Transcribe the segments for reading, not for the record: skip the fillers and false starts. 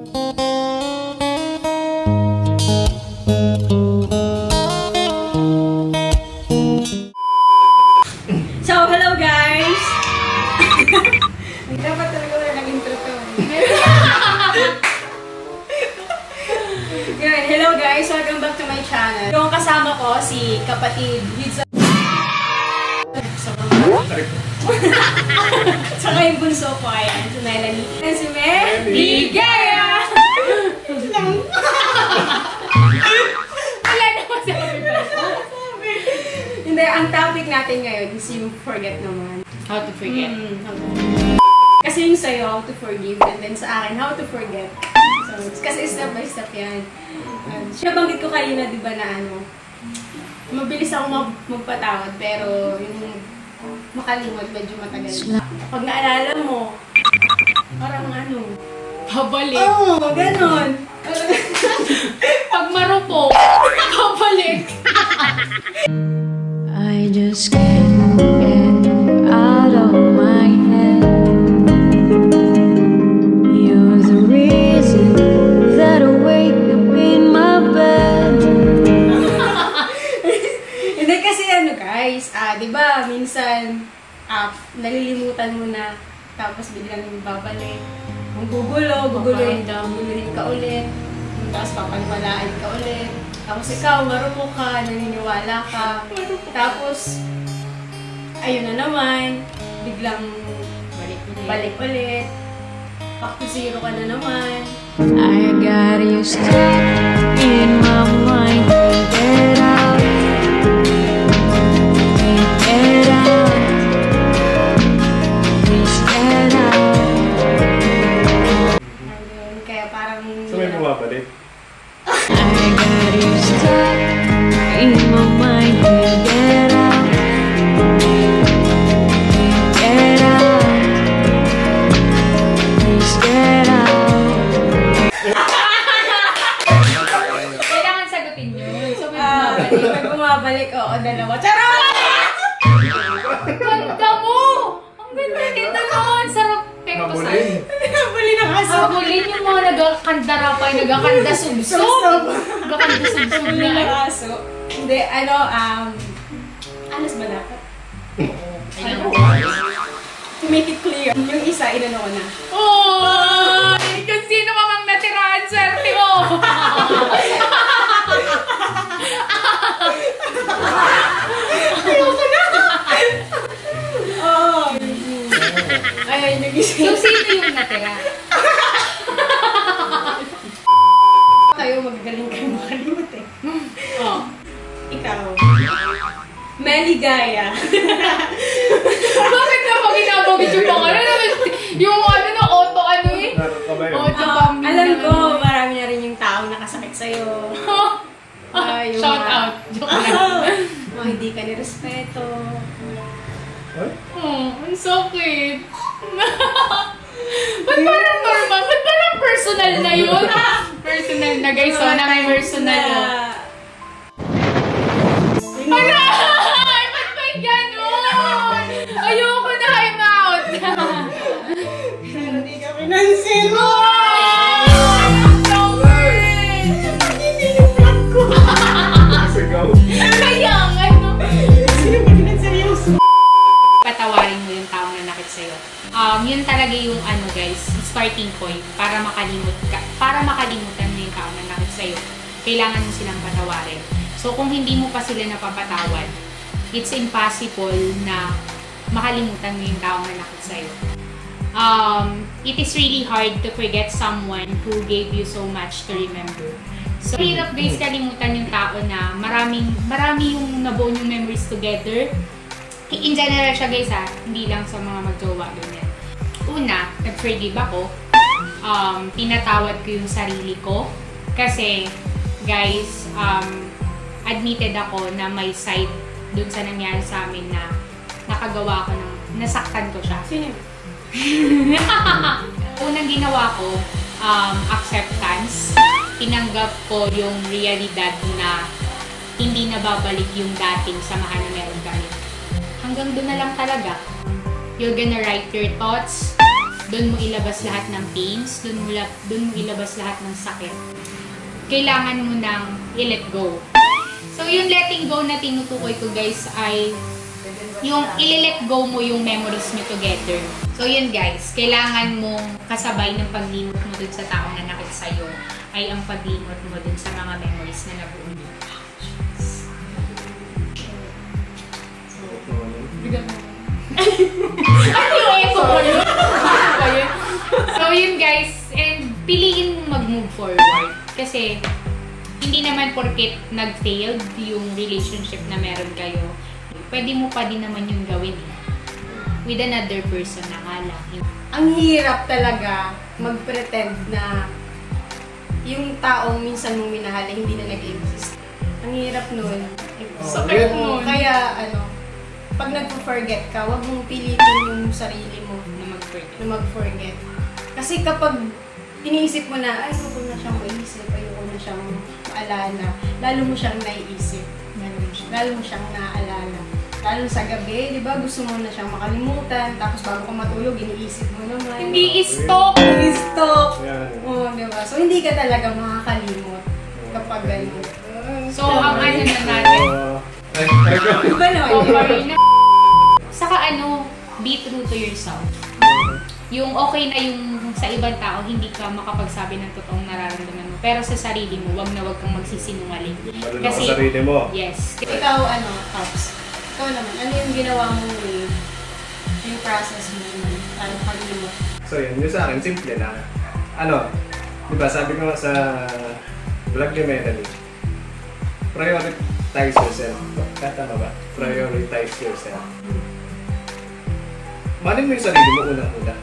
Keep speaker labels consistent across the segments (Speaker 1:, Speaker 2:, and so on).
Speaker 1: So, hello guys! Dapat talaga wala nag-intro to. Yun, hello guys! Welcome back to my channel. Yung kasama ko, si kapatid Liza. Saka yung bunso ko, ayan, si Melanie. And si Mary Gaya! Wala naman sabi ba? Hindi, ang topic natin ngayon is yung forget naman.
Speaker 2: How to forget.
Speaker 1: Kasi yung sa'yo, how to forgive, and then sa akin, how to forget. So, kasi step by step yan. Nabanggit ko kanina, di ba, na ano, mabilis ako magpatawad, pero yung makalimot, medyo matagal. Pag naalala mo, parang ano,
Speaker 2: Pabalik.
Speaker 1: oo, ganon.
Speaker 2: Pag marupok, pabalik.
Speaker 3: I just can't get out of my head. You're the reason that I wake up in my bed.
Speaker 1: Hindi kasi ano guys, di ba minsan nalilimutan mo na tapos biglang babalik. Kung guguluhin ka ulit. Tapos papaniwalaan ka ulit. Tapos ikaw, marupok ka, naniniwala ka. Tapos, ayun na naman, biglang balik ulit. Back to zero ka na naman.
Speaker 3: I got you stuck in my mind. Get out. Get out. Please get out.
Speaker 1: Ayun, kaya parang...
Speaker 4: So may bumabalik?
Speaker 3: I got you stuck in my mind. Get out. Get out. Please get out.
Speaker 2: Kailangan sagutin yun. So,
Speaker 1: May bumabalik, oo, dalawa. Charot!
Speaker 2: ganda mo! Ang ganda nun! Sarap pektosan.
Speaker 1: Nabuli ng aso.
Speaker 2: Habulin yung mga nagkakandara pa, nagkakandasubsob. Nagkakandasubsob
Speaker 1: Nabuli
Speaker 2: na.
Speaker 1: ng aso. Hindi, ano, alas ba dapat? To make it clear, yung isa, inano ko na.
Speaker 2: Oh! Kung sino mamang natiraan, swerte mo!
Speaker 1: Ayoko na! Oh, ayun, nag-isip.
Speaker 2: So, sino yung natira?
Speaker 1: Kayo magagaling kayo makalimut eh.
Speaker 2: Oh.
Speaker 1: Ikaw. Meligaya.
Speaker 2: Bakit na pag inabagit yung pangalan? Yung ano na auto ano eh?
Speaker 4: Naroon ka ba yun?
Speaker 2: Auto pamilya.
Speaker 1: Alam ko, marami na rin yung taong nakasakit sa'yo. Yung
Speaker 2: Shout out. Joke lang.
Speaker 1: Mga hindi ka nirespeto.
Speaker 4: Ay?
Speaker 2: Oh, ang sakit. Ba't parang normal? Ba't parang personal na yun? Personal na guys. So, na may personal. Ala! Ba't may ganon? Ayoko na, I'm out.
Speaker 1: Pero di ka pinansin mo! Hindi yung vlog ko!
Speaker 4: Sigaw.
Speaker 2: Kaya ano?
Speaker 1: Sino ba pinanseryoso?
Speaker 2: Patawarin mo yung taong nanakit sa'yo. Yun talaga yung ano guys, starting point para makalimutan mo yung taong nanakit sa'yo. Kailangan mo silang patawarin. So kung hindi mo pa sila napapatawad, it's impossible na makalimutan mo yung taong nanakit sa'yo. It is really hard to forget someone who gave you so much to remember. So, hirap guys kalimutan yung tao na marami yung nabuo yung memories together. In general siya guys ha, hindi lang sa mga magjowa ganyan. Una, nag-forgive ako. Pinatawad ko yung sarili ko. Kasi, guys, admitted ako na may side dun sa nangyari sa amin na nakagawa ko ng, nasaktan ko siya.
Speaker 1: Sino?
Speaker 2: Unang ginawa ko, acceptance. Tinanggap ko yung realidad na hindi na babalik yung dating samahan na meron kami. Hanggang doon na lang talaga. You're gonna write your thoughts, doon mo ilabas lahat ng pains, doon mo ilabas lahat ng sakit. Kailangan mo nang i-let go. So, yung letting go na tinutukoy ko guys ay yung i-let go mo yung memories nyo together. So, yun guys, kailangan mong kasabay ng paglimot mo dun sa taong nanakit sa'yo ay ang paglimot mo dun sa mga memories na nabuo nyo. So, yun guys, and piliin mo mag-move forward. Kasi, hindi naman porket nag-failed yung relationship na meron kayo, pwede mo pa din naman yung gawin with another person na nga lang.
Speaker 1: Ang hirap talaga mag-pretend na yung taong minsan mong minahal ay hindi na nag-exist. Ang hirap nun.
Speaker 2: Sakit nun.
Speaker 1: Kaya pag nag-forget ka, wag mong pilitin yung sarili mo na mag-forget. Kasi kapag iniisip mo na, ay, ayoko na siyang maisip, ayoko na siyang maalala, lalo mo siyang naiisip, lalo mo siyang naaalala. Lalo sa gabi, di ba, gusto mo na siyang makalimutan, tapos bago ka matulog, iniisip mo naman.
Speaker 2: Hindi i-stop!
Speaker 1: I-stop!
Speaker 4: Yan.
Speaker 1: Oo, di ba? So, hindi ka talaga makakalimot kapag gano'n.
Speaker 2: So, ang ano na natin,
Speaker 1: Iba naman yun.
Speaker 2: over na. Saka be true to yourself. Yung okay na yung sa ibang tao, hindi ka makapagsabi ng totoong nararamdaman mo. Pero sa sarili mo, wag kang magsisinungaling.
Speaker 4: Marunong sa sarili mo.
Speaker 2: Yes.
Speaker 1: Ikaw, Tops? Ikaw naman, ano yung ginawa mong way? Yung process mo naman, para makalimot?
Speaker 4: So yun, yung sa akin, simple lang. Diba sabi ko nga sa vlog ni Melanie, prioritize yourself. Tama ba? Prioritize yourself. Manin mo yung sarili mo unang-una.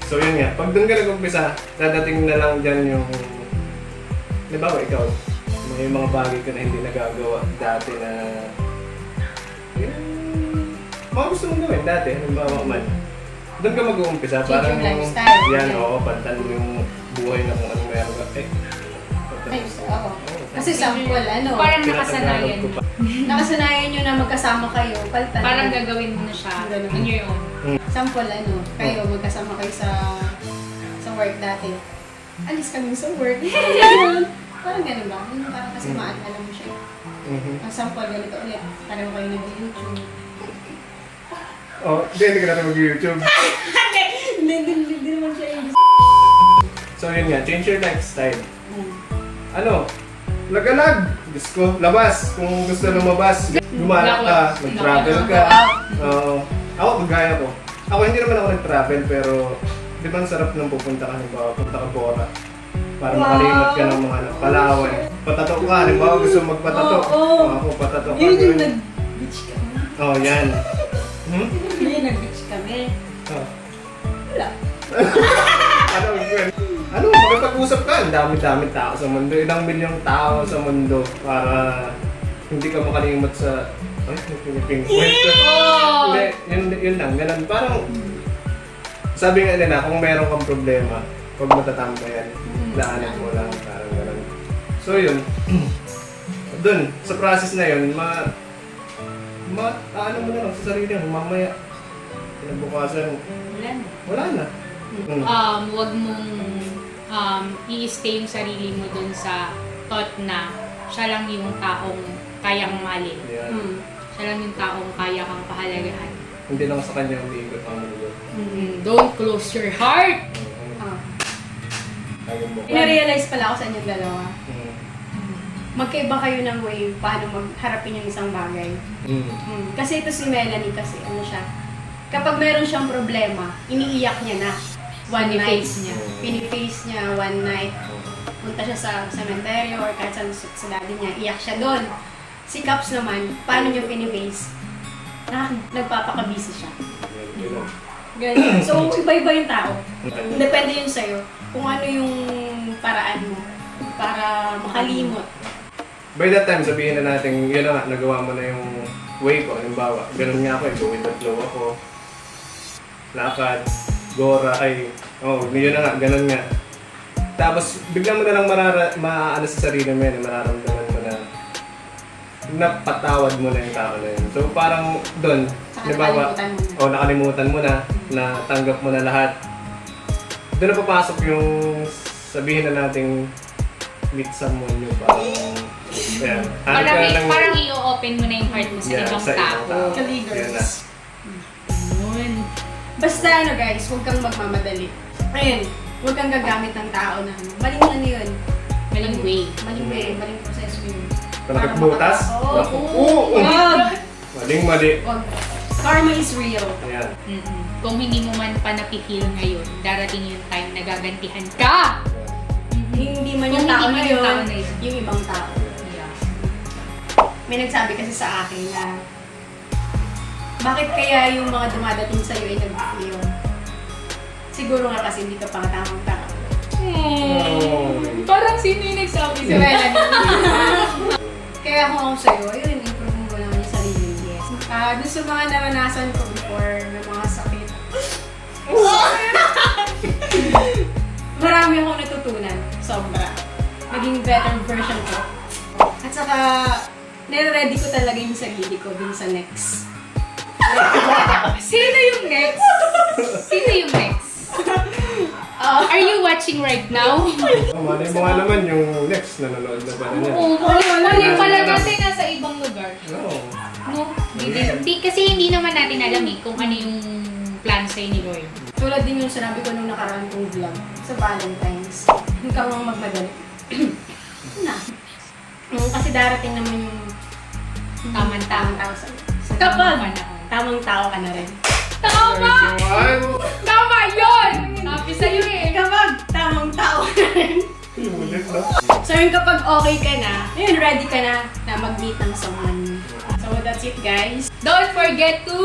Speaker 4: So yun nga, pag doon ka nag-umpisa, dadating na lang dyan yung... Diba ikaw, may mga bagay ka na hindi nagagawa dati na... Mga gusto mong gawin dati, halimbawa man. Doon ka mag-uumpisa, parang...
Speaker 1: Change your lifestyle.
Speaker 4: Yan, oo, pantan mo yung buhay na kung anong meron ka.
Speaker 1: Ay, oo. Kasi sample,
Speaker 2: Parang nakasanayan.
Speaker 1: nakasanayan nyo na magkasama kayo, paltan.
Speaker 2: Parang gagawin mo na siya
Speaker 1: Ganun.
Speaker 2: on your own.
Speaker 1: Sample, kayo, magkasama kayo sa work dati. Alis kami sa work. Parang ganun ba? Yun, parang kasi maalala mo siya. Ang sample, ganito ulit. Pareho kayo nag-YouTube.
Speaker 4: Hindi ka natin mag-YouTube.
Speaker 1: Hindi naman siya yung
Speaker 4: So yun nga, change your lifestyle. Lagalag! Diyos ko, labas! Kung gusto lumabas, lumalak ka, mag-travel ka. Ako, magaya ko. Ako, hindi naman ako nag-travel, pero di ba ang sarap nang pupunta ka, halimbawa, punta ka Bora. Para makalimot ka ng mga Palawan. Patato ka, halimbawa gusto magpatato. Ako, patato ka.
Speaker 1: Yun yung nag-beach kami.
Speaker 4: Yan.
Speaker 1: Yun yung nag-beach kami. Wala.
Speaker 4: Makipag-usap ka, ang dami-dami tao sa mundo, ilang milyong tao sa mundo para hindi ka makalimot sa piniping kwento. Hindi, yun lang, ganun. Parang sabi nga nila, kung meron kang problema, huwag matatambayan, daanan mo lang, parang ganun. So yun, dun, sa process na yun, ano mo na lang sa sarili mo, mamaya, kinabukasan, wala na.
Speaker 2: Wag mong i-stay yung sarili mo dun sa thought na siya lang yung taong kayang mali.
Speaker 4: Yeah.
Speaker 2: Siya lang yung taong kaya kang pahalagahan.
Speaker 4: Hindi lang sa kanya umiikot ang mundo.
Speaker 2: Don't close your heart!
Speaker 1: Pina-realize pala ako sa inyo dalawa. Magkaiba kayo ng way paano magharapin yung isang bagay. Kasi ito si Melanie kasi, siya, kapag meron siyang problema, iniiyak niya na. Piniface niya one night. Punta siya sa cemetery or kahit sa daddy niya, iyak siya doon. Si Caps naman, paano niya piniface? Nagpapakabisi siya. Ganun. So, iba-iba yung tao. Depende yun sa'yo kung ano yung paraan mo para makalimot.
Speaker 4: By that time, sabihin na natin, yun na nga, nagawa mo na yung way ko. Halimbawa, ganun nga ako, go with the flow ako. Lakad, Gora, yun na nga, ganun nga. Tapos, biglang mo na lang maano sa sarili mo yun, mararamdaman mo na napatawad mo na yung tao na yun. So, parang doon,
Speaker 1: nakalimutan mo na.
Speaker 4: Nakalimutan mo na, natanggap mo na lahat. doon na papasok yung sabihin na nating meet someone new parang yeah.
Speaker 2: Parang i-open mo na yung heart mo sa ibang tao.
Speaker 1: Kaligers.
Speaker 2: Yun.
Speaker 1: Basta ano guys, huwag kang magmamadali. Ayun, huwag kang gagamit ng tao na ano. Maling ano yun.
Speaker 2: Maling way.
Speaker 1: Maling way, maling proseso yun.
Speaker 4: Parang butas?
Speaker 1: Oo.
Speaker 4: Maling-mali.
Speaker 1: Wag. Karma is real.
Speaker 4: Ayan.
Speaker 2: Kung hindi mo man pa napipil ngayon, darating yung time na gagantihan ka!
Speaker 1: Hindi man
Speaker 2: Kung
Speaker 1: yung tao
Speaker 2: hindi
Speaker 1: na
Speaker 2: man yung
Speaker 1: yun,
Speaker 2: tao na yun.
Speaker 1: yung ibang tao.
Speaker 2: Yeah.
Speaker 1: May nagsabi kasi sa akin na bakit kaya yung mga dumadating sa'yo ay nag-feel? Siguro nga kasi hindi ka pang tamang tao.
Speaker 2: Parang sino yung nagsabi
Speaker 1: Si Melanie. Kaya kung ako sa'yo, ayun, improve mo naman yung sarili. Yes. Doon sa mga naranasan ko before na mga sakit. Marami akong natutunan. Sobra. Naging better version ko. At saka, nire-ready ko talaga yung sarili ko dun sa next.
Speaker 2: Sino yung next? Sino yung next? Are you watching right now?
Speaker 4: Malay mo nga naman yung next na nanonood na pala niya.
Speaker 2: Oo, mali pala natin nasa ibang lugar.
Speaker 4: No.
Speaker 2: No? Kasi hindi naman natin alam kung ano yung plan sa'yo ni Lord.
Speaker 1: Tulad din yung sinabi ko nung nakaraan kong vlog sa Valentine's. Hindi ka mang magmadali. Na. Kasi darating naman yung
Speaker 2: Tamang tao.
Speaker 1: tao sa'yo.
Speaker 2: Kapag
Speaker 1: Tamang tao ka na rin.
Speaker 2: Tama! Tama yun! Sabi sa'yo
Speaker 1: Kapag tamang tao ka na rin.
Speaker 4: Ulit na.
Speaker 1: So yun kapag okay ka na, yun, ready ka na mag-meet ng someone. So that's it guys.
Speaker 2: Don't forget to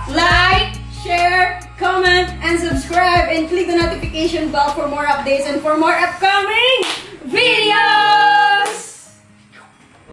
Speaker 1: Like, share, comment, and subscribe, and click the notification bell for more updates and for more upcoming videos!